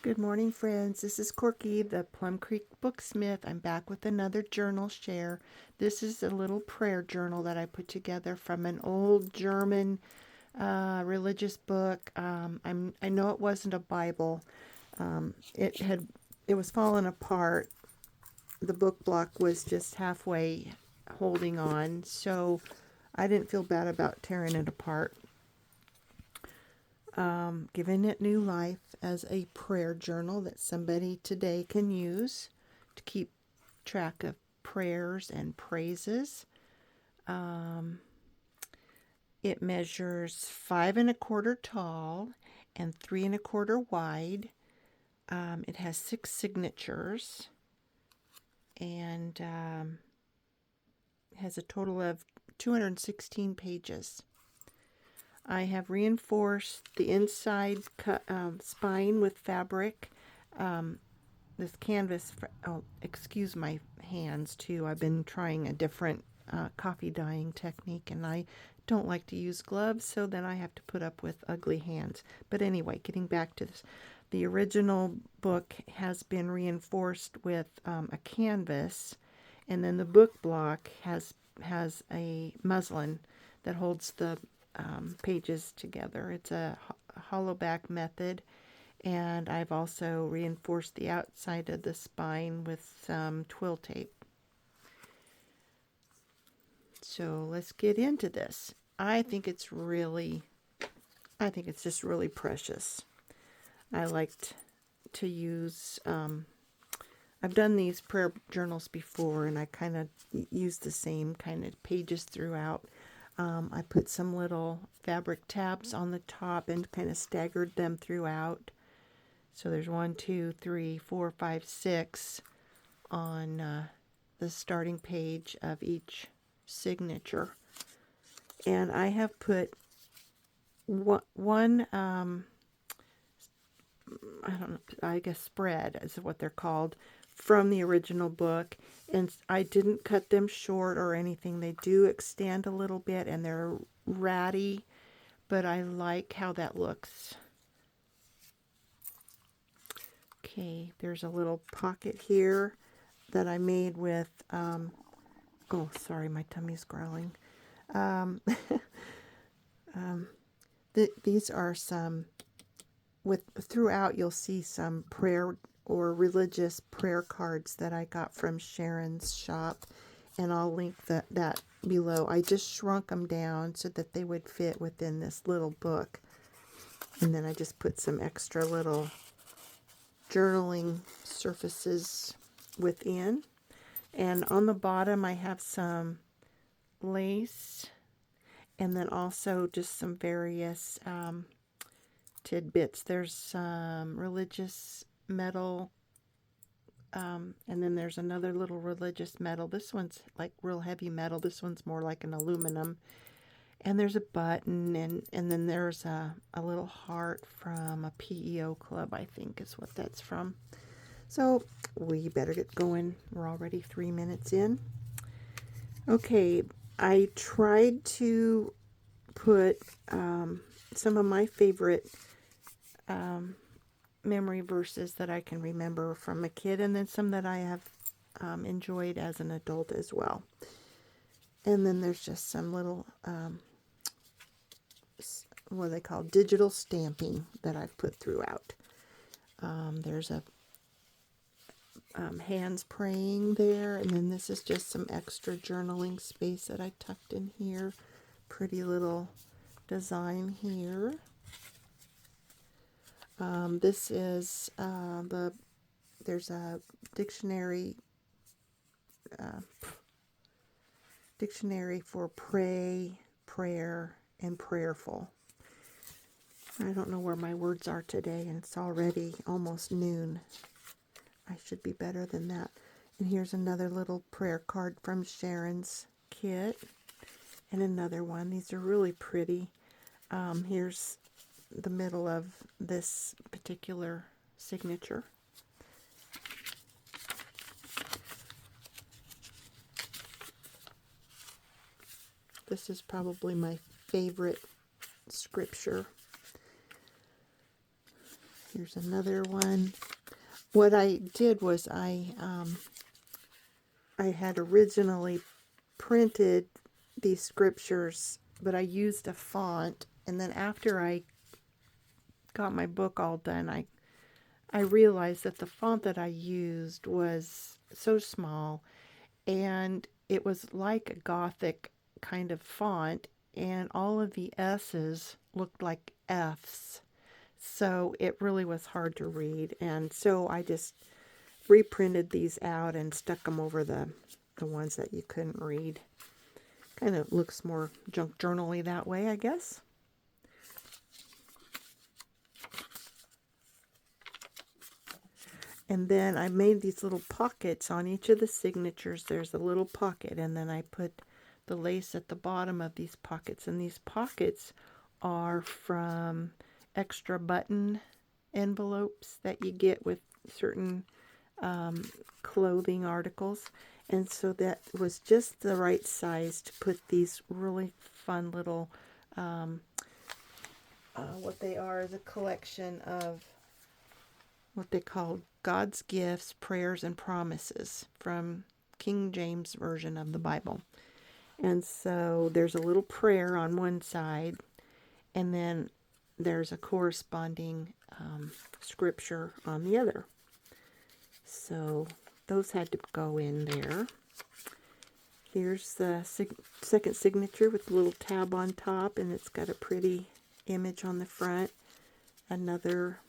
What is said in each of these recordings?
Good morning, friends. This is Corky, the Plum Creek Booksmith. I'm back with another journal share. This is a little prayer journal that I put together from an old German religious book. I know it wasn't a Bible. It was falling apart. The book block was just halfway holding on, so I didn't feel bad about tearing it apart. Giving it new life as a prayer journal that somebody today can use to keep track of prayers and praises. It measures 5 1/4 tall and 3 1/4 wide. It has 6 signatures and has a total of 216 pages. I have reinforced the inside spine with fabric. This canvas, excuse my hands too. I've been trying a different coffee dyeing technique and I don't like to use gloves, so then I have to put up with ugly hands. But anyway, getting back to this. The original book has been reinforced with a canvas, and then the book block has a muslin that holds the pages together. It's a hollow back method, and I've also reinforced the outside of the spine with some twill tape. So let's get into this. I think it's just really precious. I liked to use, I've done these prayer journals before, and I kind of use the same kind of pages throughout. I put some little fabric tabs on the top and kind of staggered them throughout. So there's 1, 2, 3, 4, 5, 6 on the starting page of each signature. And I have put one I guess spread is what they're called, from the original book, and I didn't cut them short or anything. They do extend a little bit and they're ratty, but I like how that looks. Okay, there's a little pocket here that I made with oh sorry, my tummy's growling. These are some, throughout you'll see some prayer or religious prayer cards that I got from Sharon's shop, and I'll link that below. I just shrunk them down so that they would fit within this little book, and then I just put some extra little journaling surfaces within. And on the bottom I have some lace, and then also just some various tidbits. There's some religious metal, and then there's another little religious metal. This one's like real heavy metal. This one's more like an aluminum. And there's a button, and then there's a little heart from a PEO club, I think is what that's from. So we better get going. We're already 3 minutes in. Okay, I tried to put some of my favorite memory verses that I can remember from a kid, and then some that I have enjoyed as an adult as well. And then there's just some little, what they call digital stamping that I've put throughout. There's a hands praying there, and then this is just some extra journaling space that I tucked in here. Pretty little design here. This is there's a dictionary for pray, prayer, and prayerful. I don't know where my words are today, and it's already almost noon. I should be better than that. And here's another little prayer card from Sharon's kit, and another one. These are really pretty. Here's the middle of this particular signature. This is probably my favorite scripture. Here's another one. What I did was I had originally printed these scriptures, but I used a font, and then after I got my book all done, I realized that the font that I used was so small, and it was like a Gothic kind of font, and all of the S's looked like F's. So it really was hard to read, and so I just reprinted these out and stuck them over the ones that you couldn't read. Kind of looks more junk journal-y that way, I guess. And then I made these little pockets on each of the signatures. There's a little pocket, and then I put the lace at the bottom of these pockets. And these pockets are from extra button envelopes that you get with certain clothing articles. And so that was just the right size to put these really fun little, what they are is a collection of what they call God's Gifts, Prayers, and Promises from King James Version of the Bible. And so there's a little prayer on one side, and then there's a corresponding scripture on the other. So those had to go in there. Here's the second signature with a little tab on top, and it's got a pretty image on the front. Another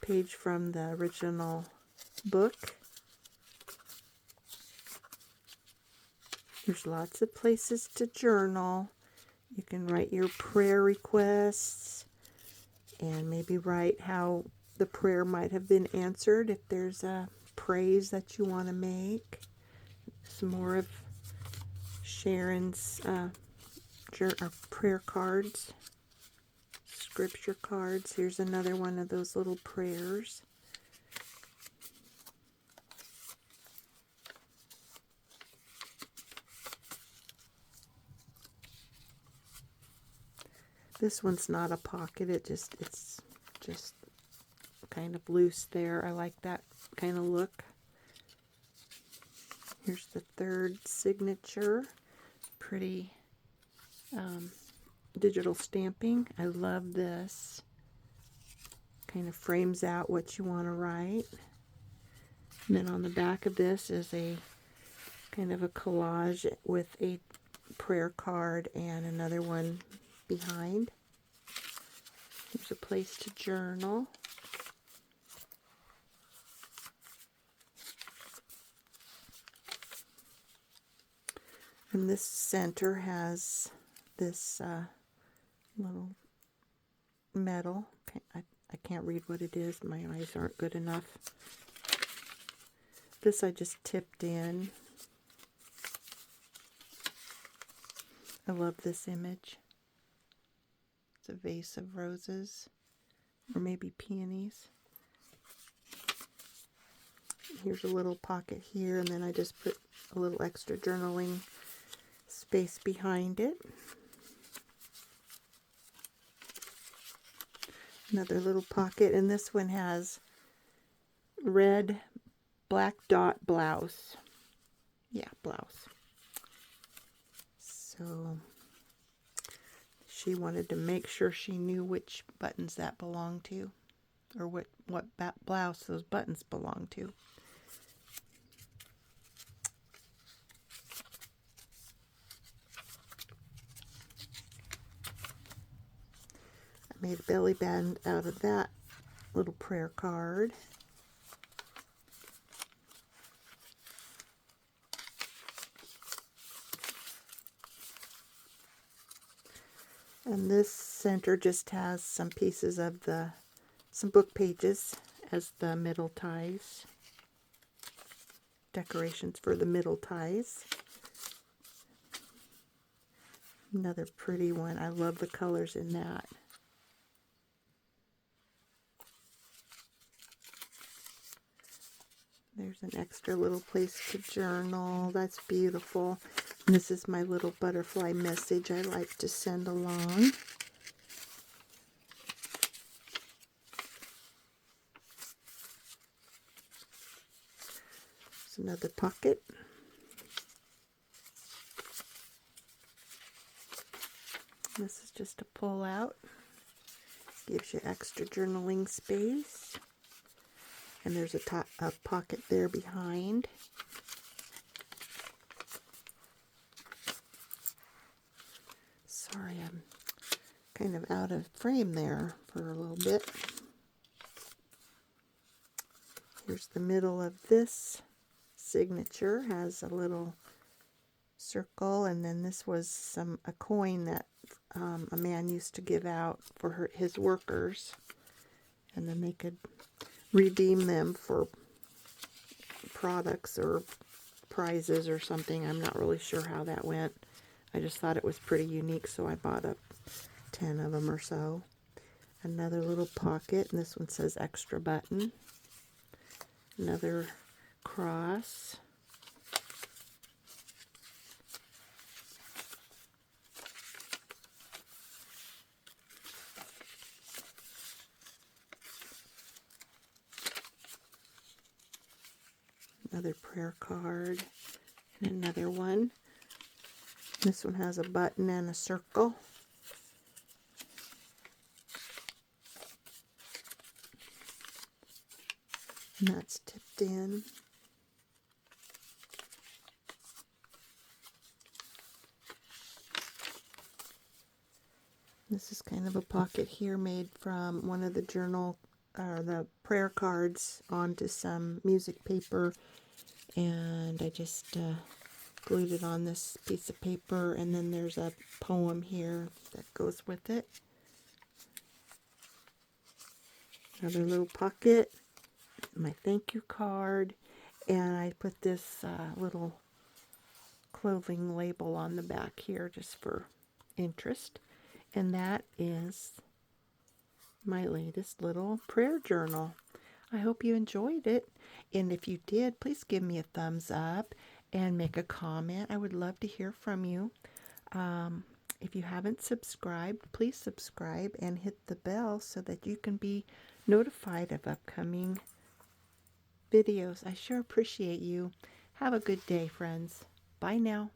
page from the original book. There's lots of places to journal. You can write your prayer requests and maybe write how the prayer might have been answered if there's a praise that you want to make. Some more of Sharon's prayer cards, scripture cards. Here's another one of those little prayers. This one's not a pocket, it's just kind of loose there. I like that kind of look. Here's the third signature. Pretty digital stamping. I love this. Kind of frames out what you want to write. And then on the back of this is a kind of a collage with a prayer card and another one behind. There's a place to journal. And this center has this little metal. I can't read what it is. My eyes aren't good enough. This I just tipped in. I love this image. It's a vase of roses, or maybe peonies. Here's a little pocket here, and then I just put a little extra journaling space behind it. Another little pocket, and this one has red black dot blouse. Yeah, blouse. So she wanted to make sure she knew which buttons that belonged to, or what blouse those buttons belong to. I made a belly band out of that little prayer card. And this center just has some pieces of some book pages as the middle ties. Decorations for the middle ties. Another pretty one. I love the colors in that. There's an extra little place to journal. That's beautiful. And this is my little butterfly message I like to send along. Here's another pocket. This is just a pull out. Gives you extra journaling space. And there's a pocket there behind. Sorry, I'm kind of out of frame there for a little bit. Here's the middle of this signature. Has a little circle, and then this was a coin that a man used to give out for his workers, and then they could redeem them for products or prizes or something. I'm not really sure how that went. I just thought it was pretty unique, so I bought 10 of them or so. Another little pocket, and this one says extra button. Another cross. Another prayer card, and another one. This one has a button and a circle. And that's tipped in. This is kind of a pocket here made from one of the the prayer cards onto some music paper, and I just glued it on this piece of paper, and then there's a poem here that goes with it. Another little pocket, my thank you card, and I put this little clothing label on the back here just for interest. And that is my latest little prayer journal. I hope you enjoyed it, and if you did, please give me a thumbs up and make a comment. I would love to hear from you. If you haven't subscribed, please subscribe and hit the bell so that you can be notified of upcoming videos. I sure appreciate you. Have a good day, friends. Bye now.